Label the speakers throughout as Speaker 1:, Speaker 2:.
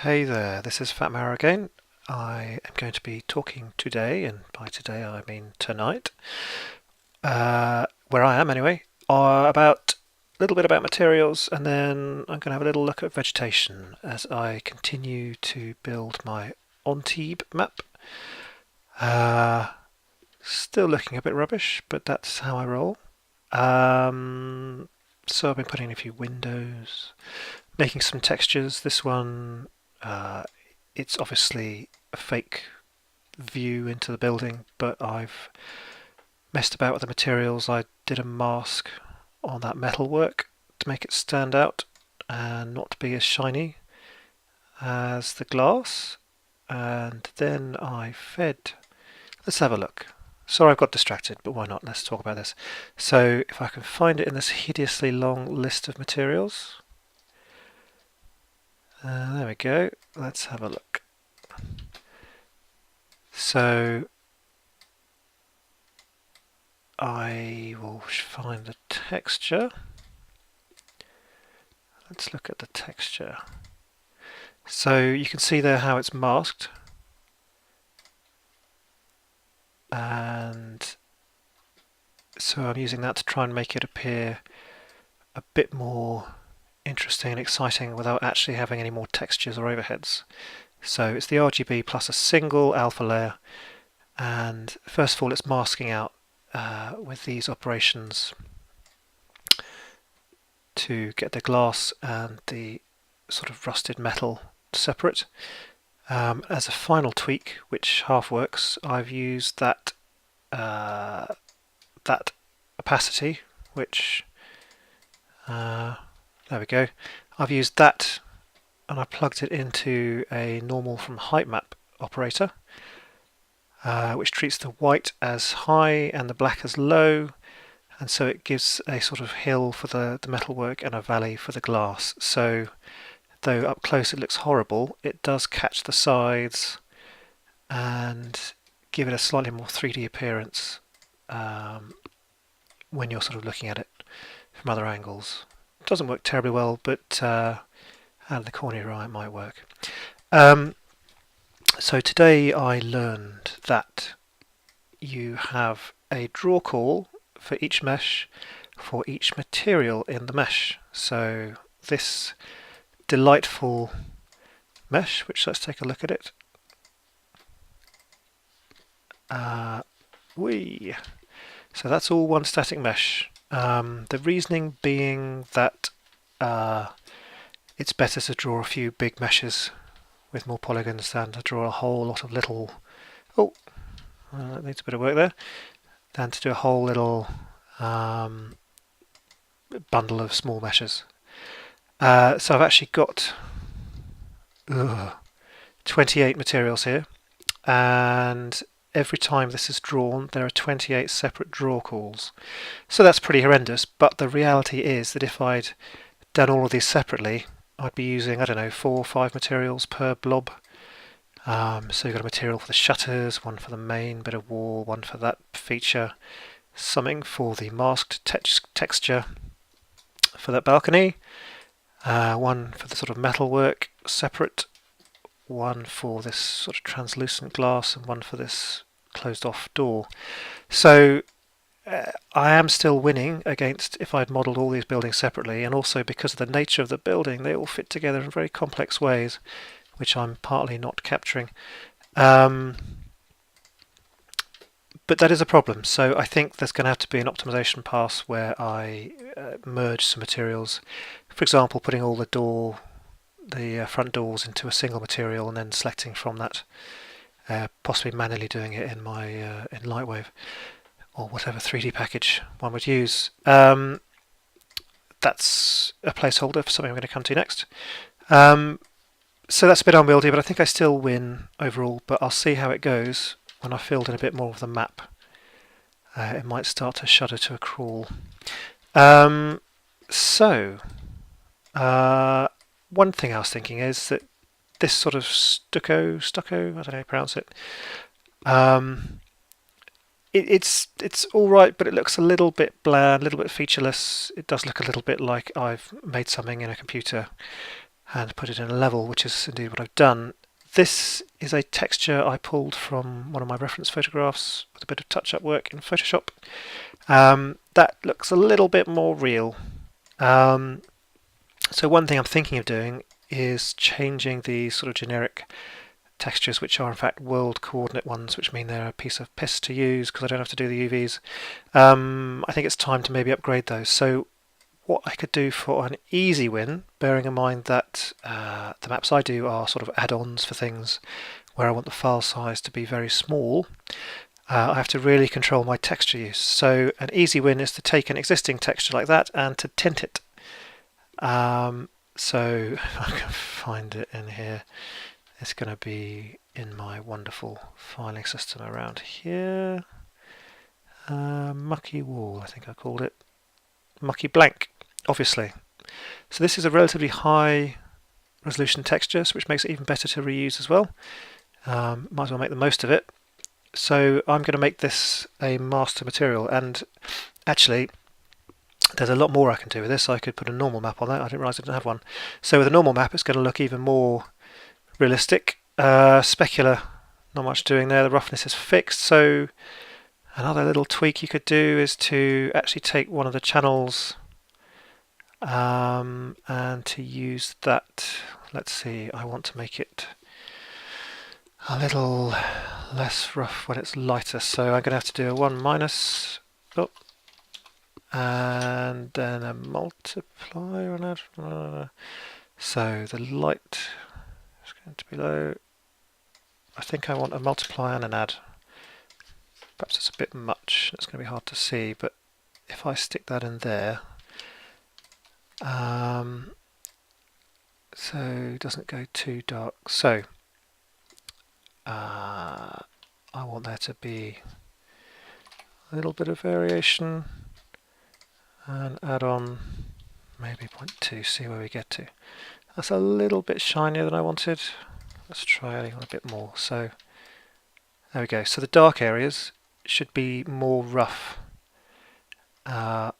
Speaker 1: Hey there, this is Fatmarrow again. I am going to be talking today, and by today I mean tonight, where I am anyway, about a little bit about materials, and then I'm going to have a little look at vegetation as I continue to build my Ontibes map. Still looking a bit rubbish, but that's how I roll. So I've been putting in a few windows, making some textures. This one, it's obviously a fake view into the building, but I've messed about with the materials. I did a mask on that metalwork to make it stand out and not be as shiny as the glass. And then I fed. Let's have a look. Sorry, I've got distracted, but why not? Let's talk about this. So if I can find it in this hideously long list of materials. There we go. Let's have a look. So I will find the texture. Let's look at the texture. So you can see there how it's masked. And so I'm using that to try and make it appear a bit more interesting and exciting without actually having any more textures or overheads. So it's the RGB plus a single alpha layer, and first of all it's masking out with these operations to get the glass and the sort of rusted metal separate. As a final tweak, which half works, I've used that opacity, which there we go. I've used that and I plugged it into a normal from height map operator, which treats the white as high and the black as low, and so it gives a sort of hill for the metalwork and a valley for the glass. So though up close it looks horrible, it does catch the sides and give it a slightly more 3D appearance when you're sort of looking at it from other angles. It doesn't work terribly well, but out of the corner of your eye it might work. So today I learned that you have a draw call for each mesh for each material in the mesh. So this delightful mesh, which let's take a look at it. So that's all one static mesh. The reasoning being that it's better to draw a few big meshes with more polygons than to draw a whole lot of little, that needs a bit of work there, than to do a whole little bundle of small meshes. So I've actually got 28 materials here, and every time this is drawn there are 28 separate draw calls. So that's pretty horrendous, but the reality is that if I'd done all of these separately, I'd be using, I don't know, 4 or 5 materials per blob. So you've got a material for the shutters, one for the main bit of wall, one for that feature, something for the masked texture for that balcony, one for the sort of metalwork separate, one for this sort of translucent glass, and one for this closed off door. So I am still winning against if I'd modelled all these buildings separately, and also because of the nature of the building they all fit together in very complex ways, which I'm partly not capturing. But that is a problem, so I think there's going to have to be an optimization pass where I merge some materials, for example putting all the front doors into a single material and then selecting from that, possibly manually doing it in my in Lightwave or whatever 3D package one would use. That's a placeholder for something I'm going to come to next. So that's a bit unwieldy, but I think I still win overall, but I'll see how it goes when I've filled in a bit more of the map. It might start to shudder to a crawl. One thing I was thinking is that this sort of stucco, I don't know how you pronounce it, it's alright, but it looks a little bit bland, a little bit featureless. It does look a little bit like I've made something in a computer. and put it in a level, which is indeed what I've done. This is a texture I pulled from one of my reference photographs with a bit of touch-up work in Photoshop. That looks a little bit more real. So one thing I'm thinking of doing is changing the sort of generic textures, which are in fact world coordinate ones, which mean they're a piece of piss to use because I don't have to do the UVs. I think it's time to maybe upgrade those. So what I could do for an easy win, bearing in mind that the maps I do are sort of add-ons for things where I want the file size to be very small, I have to really control my texture use. So an easy win is to take an existing texture like that and to tint it. So if I can find it in here, it's going to be in my wonderful filing system around here. Mucky wall, I think I called it. Mucky blank, obviously. So this is a relatively high resolution texture, which makes it even better to reuse as well. Might as well make the most of it. So I'm going to make this a master material, and actually there's a lot more I can do with this. I could put a normal map on that. I didn't realise I didn't have one. So with a normal map, it's going to look even more realistic. Specular, not much doing there. The roughness is fixed. So another little tweak you could do is to actually take one of the channels and to use that. Let's see, I want to make it a little less rough when it's lighter. So I'm going to have to do a 1 minus. Oh, and then a multiplier on that. So the light is going to be low. I think I want a multiply and an add. Perhaps it's a bit much, it's going to be hard to see, but if I stick that in there, so it doesn't go too dark. So I want there to be a little bit of variation, and add on maybe 0.2, see where we get to. That's a little bit shinier than I wanted. Let's try adding on a bit more. So there we go. So the dark areas should be more rough. I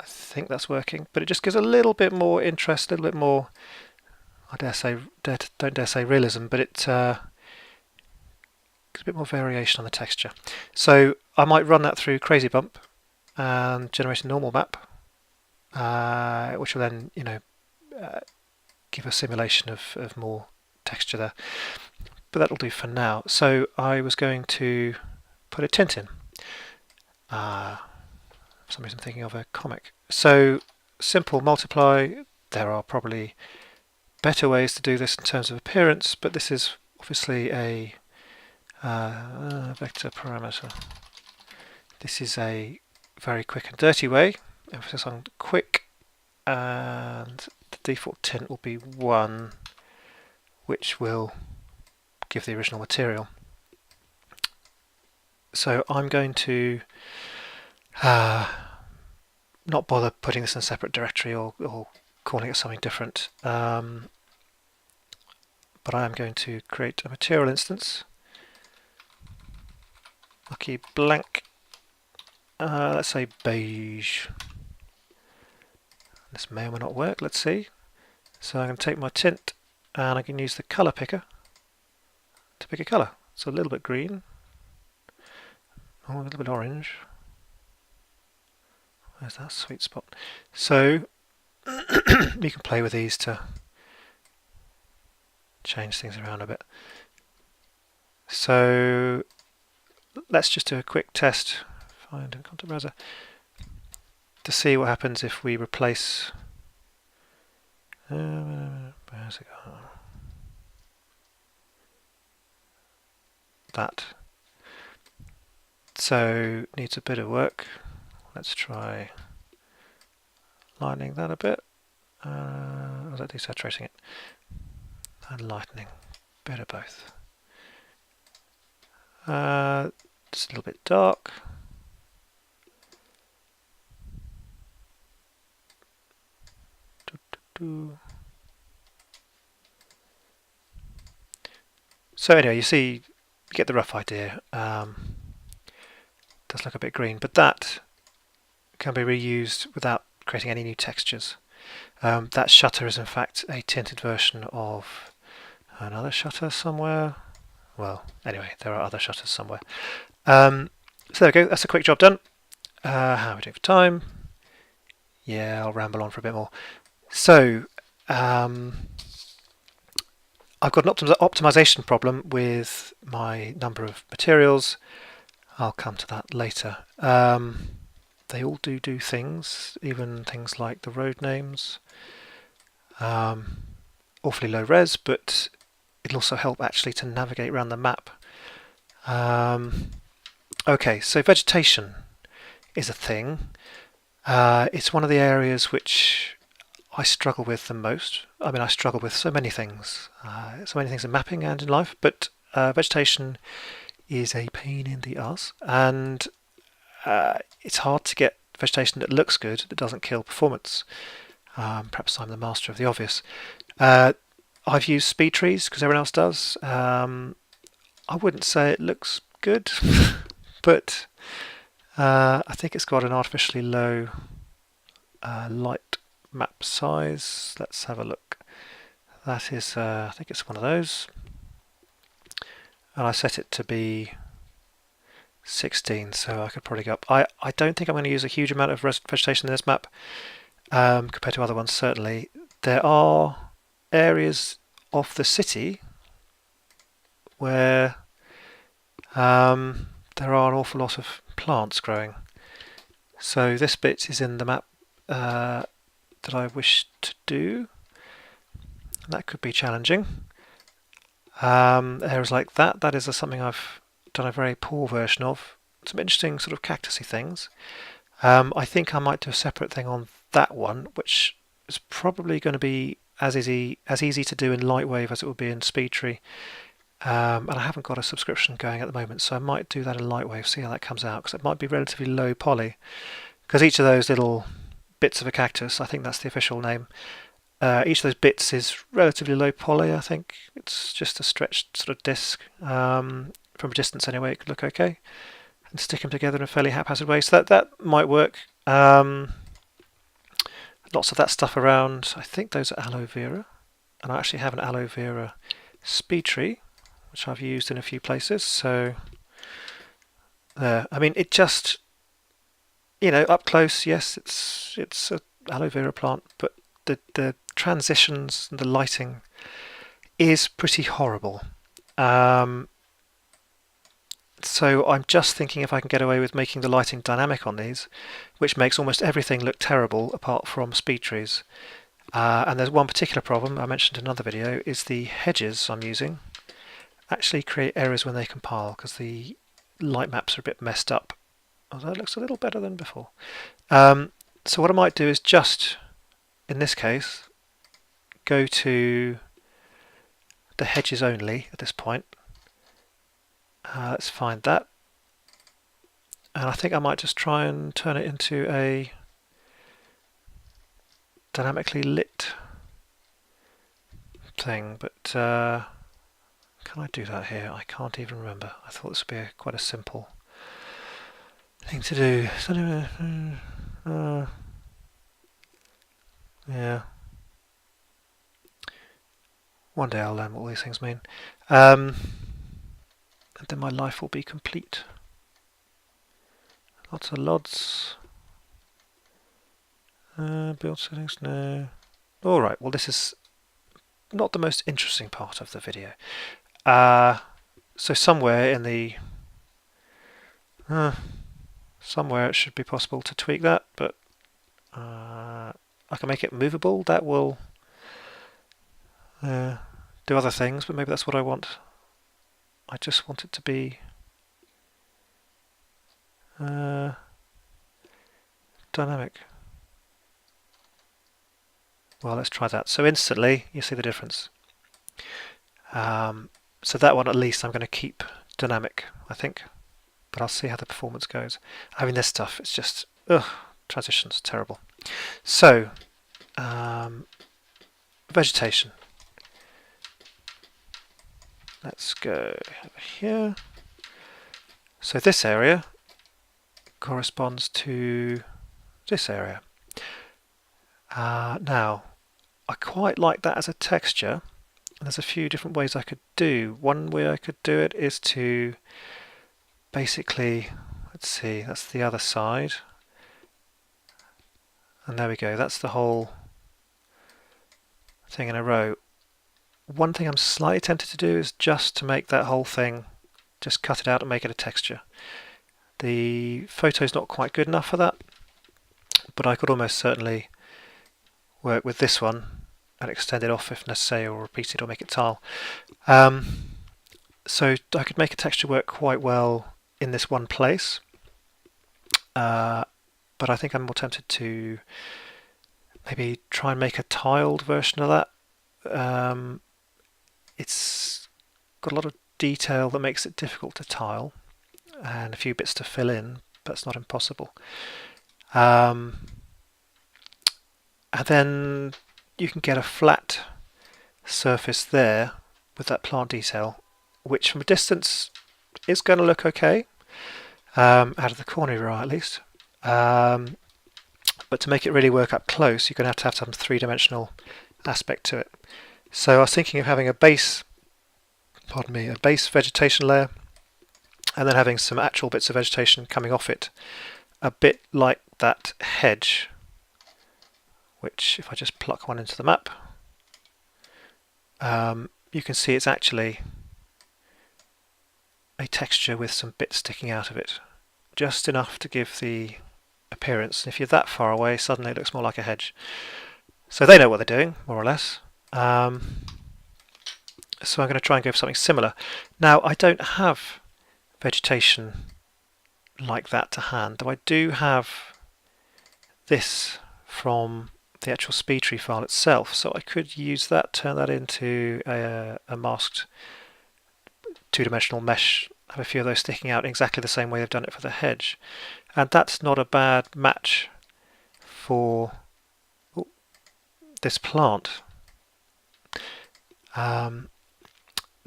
Speaker 1: think that's working, but it just gives a little bit more interest, a little bit more, I don't dare say realism, but it gives a bit more variation on the texture. So I might run that through Crazy Bump and generate a normal map, which will then, give a simulation of more texture there. But that'll do for now. So I was going to put a tint in. For some reason I'm thinking of a comic. So simple multiply. There are probably better ways to do this in terms of appearance, but this is obviously a vector parameter. This is a very quick and dirty way. Emphasis on quick, and the default tint will be 1, which will give the original material. So I'm going to not bother putting this in a separate directory or calling it something different, but I am going to create a material instance. Lucky blank. Let's say beige. This may or may not work. Let's see. So I'm going to take my tint and I can use the color picker to pick a color. So a little bit green, a little bit orange. Where's that sweet spot? So you can play with these to change things around a bit. So let's just do a quick test. Find in content browser to see what happens if we replace. Where's it gone? That. So needs a bit of work. Let's try lightening that a bit. Was that desaturating it? And lightening. Bit of both. Just a little bit dark. So anyway, you see, you get the rough idea. Does look a bit green, but that can be reused without creating any new textures. That shutter is in fact a tinted version of another shutter somewhere. Well, anyway, there are other shutters somewhere. So there we go, that's a quick job done. How are we doing for time? Yeah, I'll ramble on for a bit more. So, I've got an optimization problem with my number of materials. I'll come to that later. They all do things, even things like the road names. Awfully low res, but it'll also help actually to navigate around the map. Okay, so vegetation is a thing. It's one of the areas which I struggle with the most. I mean, I struggle with so many things in mapping and in life, but vegetation is a pain in the ass, and it's hard to get vegetation that looks good, that doesn't kill performance. Perhaps I'm the master of the obvious. I've used speed trees because everyone else does. I wouldn't say it looks good, but I think it's got an artificially low light map size. Let's have a look. That is, I think it's one of those. And I set it to be 16, so I could probably go up. I don't think I'm going to use a huge amount of vegetation in this map compared to other ones, certainly. There are areas of the city where there are an awful lot of plants growing. So this bit is in the map that I wish to do. That could be challenging. Areas like that is something I've done a very poor version of. Some interesting sort of cactusy things. I think I might do a separate thing on that one, which is probably going to be as easy to do in Lightwave as it would be in SpeedTree. And I haven't got a subscription going at the moment, so I might do that in Lightwave, see how that comes out, because it might be relatively low poly. Because each of those little bits of a cactus, I think that's the official name, each of those bits is relatively low poly, I think. It's just a stretched sort of disc. From a distance anyway, it could look okay. And stick them together in a fairly haphazard way, so that might work. Lots of that stuff around. I think those are aloe vera. And I actually have an aloe vera speed tree, which I've used in a few places. So there. I mean, it just, up close, yes, it's an aloe vera plant, but the transitions and the lighting is pretty horrible. So I'm just thinking if I can get away with making the lighting dynamic on these, which makes almost everything look terrible apart from speed trees. And there's one particular problem I mentioned in another video, is the hedges I'm using actually create errors when they compile because the light maps are a bit messed up. Although it looks a little better than before. So what I might do is just, in this case, go to the hedges only at this point. Let's find that. And I think I might just try and turn it into a dynamically lit thing, but can I do that here? I can't even remember. I thought this would be quite a simple thing to do. Yeah. One day I'll learn what all these things mean. And then my life will be complete. Lots of LODs. Build settings, no. Alright, well this is not the most interesting part of the video. So somewhere in the... somewhere it should be possible to tweak that, but I can make it movable. That will do other things, but maybe that's what I want. I just want it to be dynamic. Well, let's try that. So instantly you see the difference. So that one at least I'm going to keep dynamic, I think, but I'll see how the performance goes. I mean, this stuff, it's just, transitions, terrible. So, vegetation. Let's go over here. So this area corresponds to this area. Now, I quite like that as a texture. There's a few different ways I could do. One way I could do it is to basically, let's see, that's the other side. And there we go, that's the whole thing in a row. One thing I'm slightly tempted to do is just to make that whole thing, just cut it out and make it a texture. The photo's not quite good enough for that, but I could almost certainly work with this one and extend it off if necessary, or repeat it or make it tile. So I could make a texture work quite well in this one place, but I think I'm more tempted to maybe try and make a tiled version of that. It's got a lot of detail that makes it difficult to tile, and a few bits to fill in, but it's not impossible. And then you can get a flat surface there with that plant detail, which from a distance is going to look okay, out of the corner of your eye at least. But to make it really work up close, you're going to have some three-dimensional aspect to it. So I was thinking of having a base vegetation layer, and then having some actual bits of vegetation coming off it, a bit like that hedge, which if I just pluck one into the map, you can see it's actually a texture with some bits sticking out of it, just enough to give the appearance. If you're that far away, suddenly it looks more like a hedge. So they know what they're doing, more or less. So I'm going to try and go for something similar. Now, I don't have vegetation like that to hand, though I do have this from the actual speed tree file itself, so I could use that, turn that into a masked two-dimensional mesh, have a few of those sticking out in exactly the same way they've done it for the hedge, and that's not a bad match for this plant.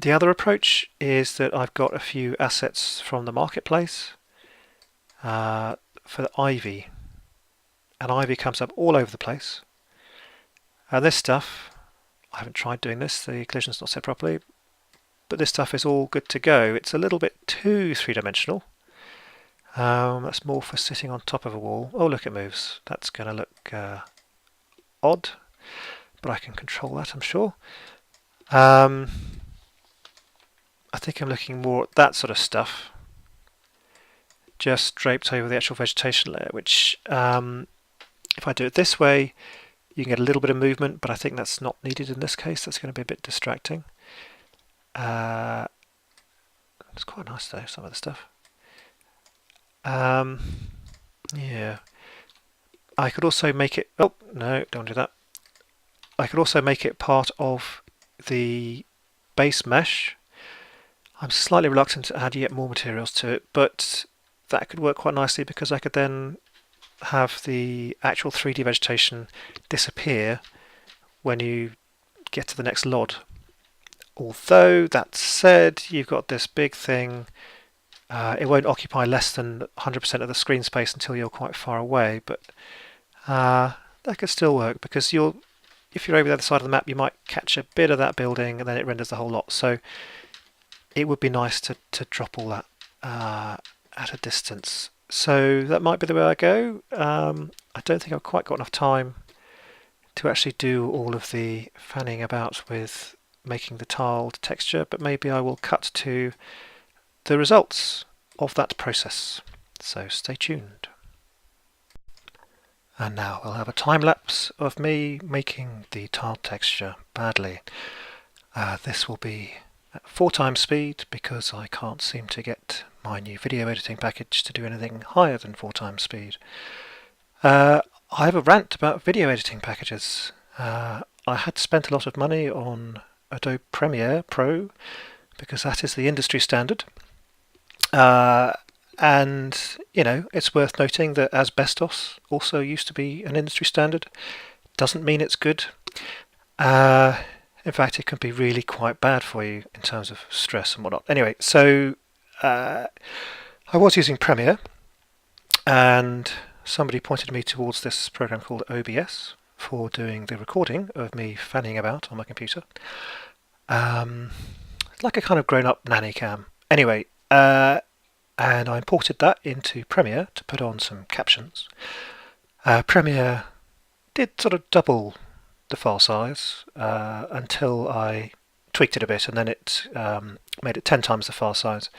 Speaker 1: The other approach is that I've got a few assets from the marketplace for the ivy, and ivy comes up all over the place. And this stuff, I haven't tried doing this, the collision's not set properly, but this stuff is all good to go. It's a little bit too three-dimensional. That's more for sitting on top of a wall. Oh, look, it moves. That's going to look odd, but I can control that, I'm sure. I think I'm looking more at that sort of stuff, just draped over the actual vegetation layer, which if I do it this way, you can get a little bit of movement, but I think that's not needed in this case. That's going to be a bit distracting. It's quite nice though, some of the stuff. Yeah. I could also make it, oh no, don't do that. I could also make it part of the base mesh. I'm slightly reluctant to add yet more materials to it, but that could work quite nicely because I could then have the actual 3D vegetation disappear when you get to the next LOD. Although, that said, you've got this big thing, it won't occupy less than 100% of the screen space until you're quite far away, but that could still work because if you're over the other side of the map, you might catch a bit of that building and then it renders the whole lot. So it would be nice to drop all that at a distance. So that might be the way I go. I don't think I've quite got enough time to actually do all of the fanning about with making the tiled texture, but maybe I will cut to the results of that process. So stay tuned. And now we'll have a time lapse of me making the tiled texture badly. This will be at 4x speed because I can't seem to get my new video editing package to do anything higher than 4x speed. I have a rant about video editing packages. I had spent a lot of money on Adobe Premiere Pro because that is the industry standard. And, you know, it's worth noting that asbestos also used to be an industry standard. Doesn't mean it's good. In fact, it can be really quite bad for you in terms of stress and whatnot. Anyway, so I was using Premiere, and somebody pointed me towards this program called OBS, for doing the recording of me fanning about on my computer. Like a kind of grown-up nanny cam. Anyway, and I imported that into Premiere to put on some captions. Premiere did sort of double the file size until I tweaked it a bit, and then it made it 10 times the file size.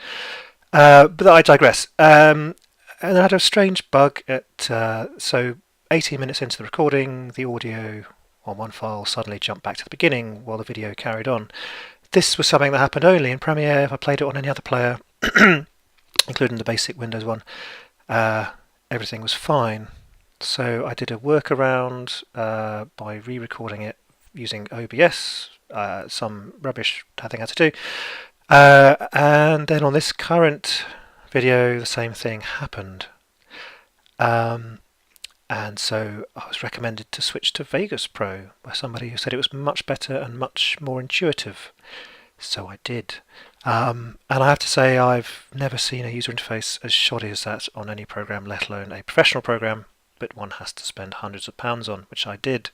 Speaker 1: But I digress. And I had a strange bug so 18 minutes into the recording, the audio on one file suddenly jumped back to the beginning while the video carried on. This was something that happened only in Premiere. If I played it on any other player, including the basic Windows one, everything was fine. So I did a workaround by re-recording it using OBS, some rubbish I think I had to do. And then on this current video, the same thing happened. And so I was recommended to switch to Vegas Pro by somebody who said it was much better and much more intuitive. So I did. And I have to say I've never seen a user interface as shoddy as that on any program, let alone a professional program, but one has to spend hundreds of pounds on, which I did.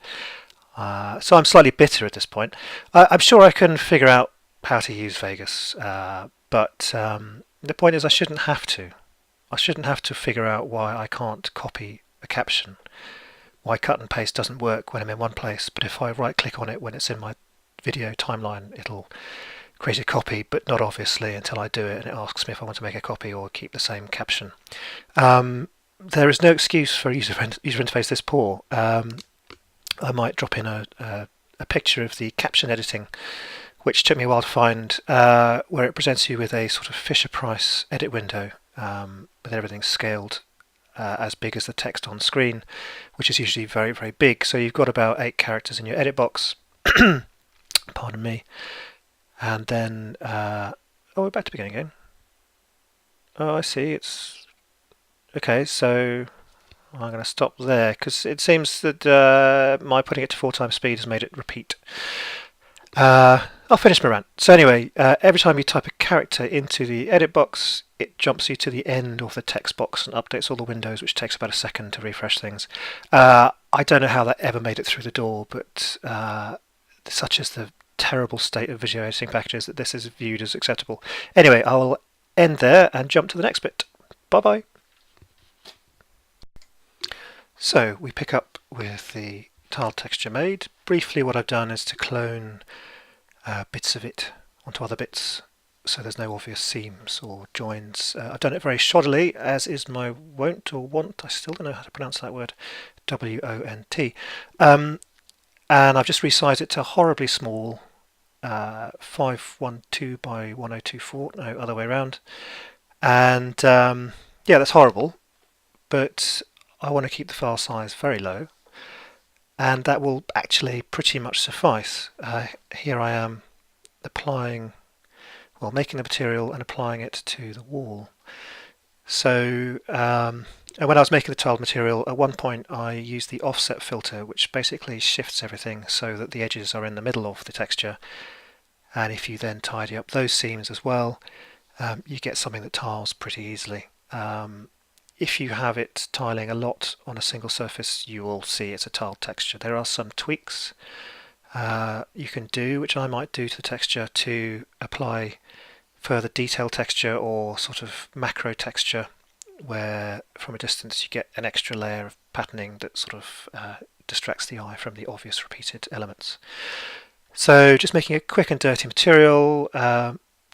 Speaker 1: So I'm slightly bitter at this point. I'm sure I can figure out how to use Vegas, but the point is I shouldn't have to. I shouldn't have to figure out why I can't copy a caption, why cut and paste doesn't work when I'm in one place, but if I right click on it when it's in my video timeline, it'll create a copy, but not obviously until I do it, and it asks me if I want to make a copy or keep the same caption. There is no excuse for a user interface this poor. I might drop in a picture of the caption editing, which took me a while to find, where it presents you with a sort of Fisher-Price edit window with everything scaled as big as the text on screen, which is usually very, very big. So you've got about 8 characters in your edit box. Pardon me. And then, we're back to beginning again. Oh, I see. It's okay. So I'm going to stop there because it seems that my putting it to 4 times speed has made it repeat. I'll finish my rant. So anyway, every time you type a character into the edit box, it jumps you to the end of the text box and updates all the windows, which takes about a second to refresh things. I don't know how that ever made it through the door, but such is the terrible state of video editing packages that this is viewed as acceptable. Anyway, I'll end there and jump to the next bit. Bye-bye. So we pick up with the tiled texture made. Briefly, what I've done is to clone bits of it onto other bits, so there's no obvious seams or joins. I've done it very shoddily, as is my wont or want. I still don't know how to pronounce that word. W-O-N-T. And I've just resized it to horribly small, 512 by 1024, no, other way around. And yeah, that's horrible, but I want to keep the file size very low, and that will actually pretty much suffice. Here I am making the material and applying it to the wall. So and when I was making the tiled material, at one point I used the offset filter, which basically shifts everything so that the edges are in the middle of the texture, and if you then tidy up those seams as well, you get something that tiles pretty easily. If you have it tiling a lot on a single surface, you will see it's a tiled texture. There are some tweaks you can do, which I might do to the texture to apply further detail texture or sort of macro texture, where from a distance you get an extra layer of patterning that sort of distracts the eye from the obvious repeated elements. So just making a quick and dirty material,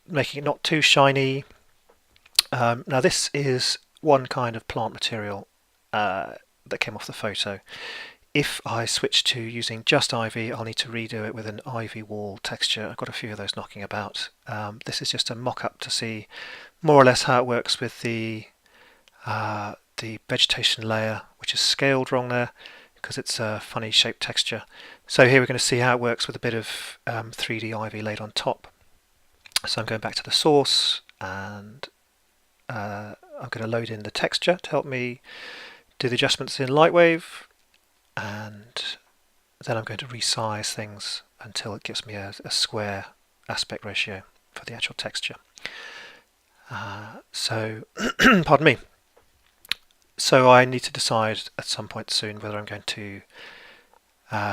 Speaker 1: making it not too shiny. Now this is one kind of plant material that came off the photo. If I switch to using just ivy, I'll need to redo it with an ivy wall texture. I've got a few of those knocking about. This is just a mock-up to see more or less how it works with the vegetation layer, which is scaled wrong there because it's a funny shaped texture. So here we're going to see how it works with a bit of 3D ivy laid on top. So I'm going back to the source, and I'm going to load in the texture to help me do the adjustments in Lightwave, and then I'm going to resize things until it gives me a square aspect ratio for the actual texture. So pardon me. So I need to decide at some point soon whether I'm going to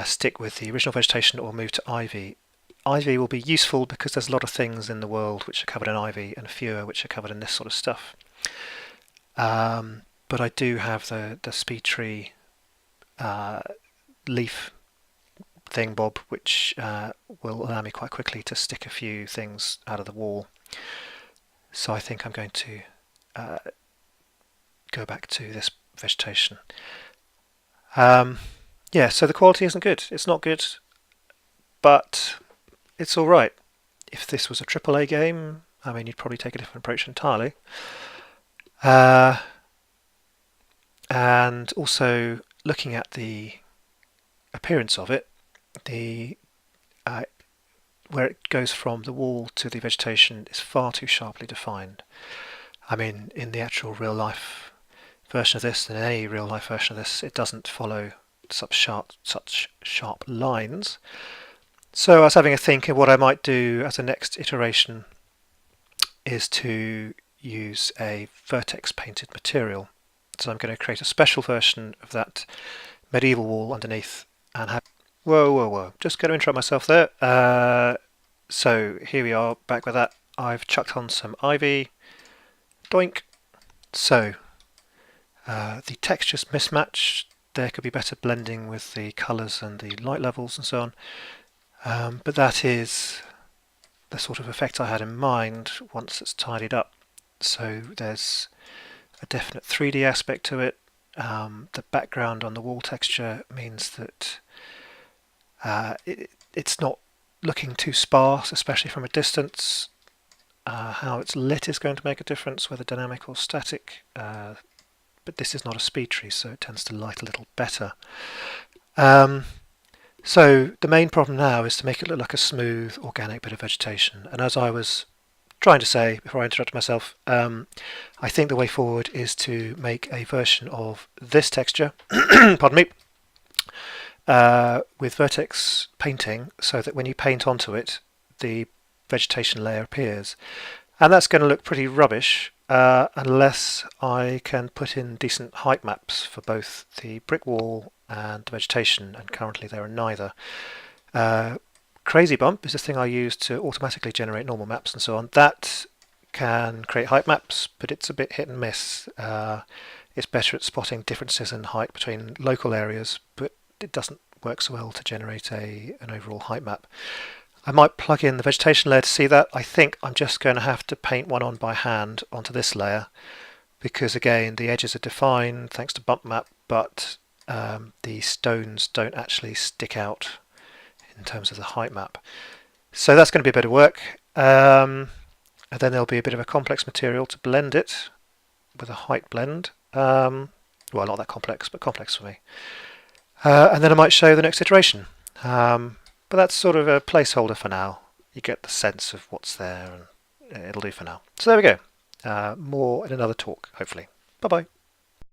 Speaker 1: stick with the original vegetation or move to ivy. Ivy will be useful because there's a lot of things in the world which are covered in ivy and fewer which are covered in this sort of stuff. But I do have the speed tree leaf thing bob, which will allow me quite quickly to stick a few things out of the wall. So I think I'm going to go back to this vegetation. Yeah, so the quality isn't good. It's not good, but it's all right. If this was a AAA game, I mean, you'd probably take a different approach entirely. And also looking at the appearance of it, where it goes from the wall to the vegetation is far too sharply defined. I mean, in the actual real life version of this, in any real life version of this, it doesn't follow such sharp lines. So I was having a think of what I might do as a next iteration is to use a vertex painted material. So I'm going to create a special version of that medieval wall underneath and have... Whoa, just going to interrupt myself there. So here we are, back with that. I've chucked on some ivy. Doink. So the textures mismatched. There could be better blending with the colours and the light levels and so on. But that is the sort of effect I had in mind once it's tidied up. So there's a definite 3D aspect to it. The background on the wall texture means that it's not looking too sparse, especially from a distance. How it's lit is going to make a difference, whether dynamic or static. But this is not a speed tree, so it tends to light a little better. So the main problem now is to make it look like a smooth, organic bit of vegetation. And as I was trying to say before I interrupted myself, I think the way forward is to make a version of this texture, pardon me, with vertex painting, so that when you paint onto it, the vegetation layer appears. And that's going to look pretty rubbish unless I can put in decent height maps for both the brick wall and the vegetation, and currently there are neither. Crazy Bump is the thing I use to automatically generate normal maps and so on. That can create height maps, but it's a bit hit and miss. It's better at spotting differences in height between local areas, but it doesn't work so well to generate an overall height map. I might plug in the vegetation layer to see that. I think I'm just going to have to paint one on by hand onto this layer, because again the edges are defined thanks to bump map, but the stones don't actually stick out in terms of the height map. So that's going to be a bit of work. And then there'll be a bit of a complex material to blend it with a height blend. Well, not that complex, but complex for me. And then I might show the next iteration. But that's sort of a placeholder for now. You get the sense of what's there, and it'll do for now. So there we go. More in another talk, hopefully. Bye-bye.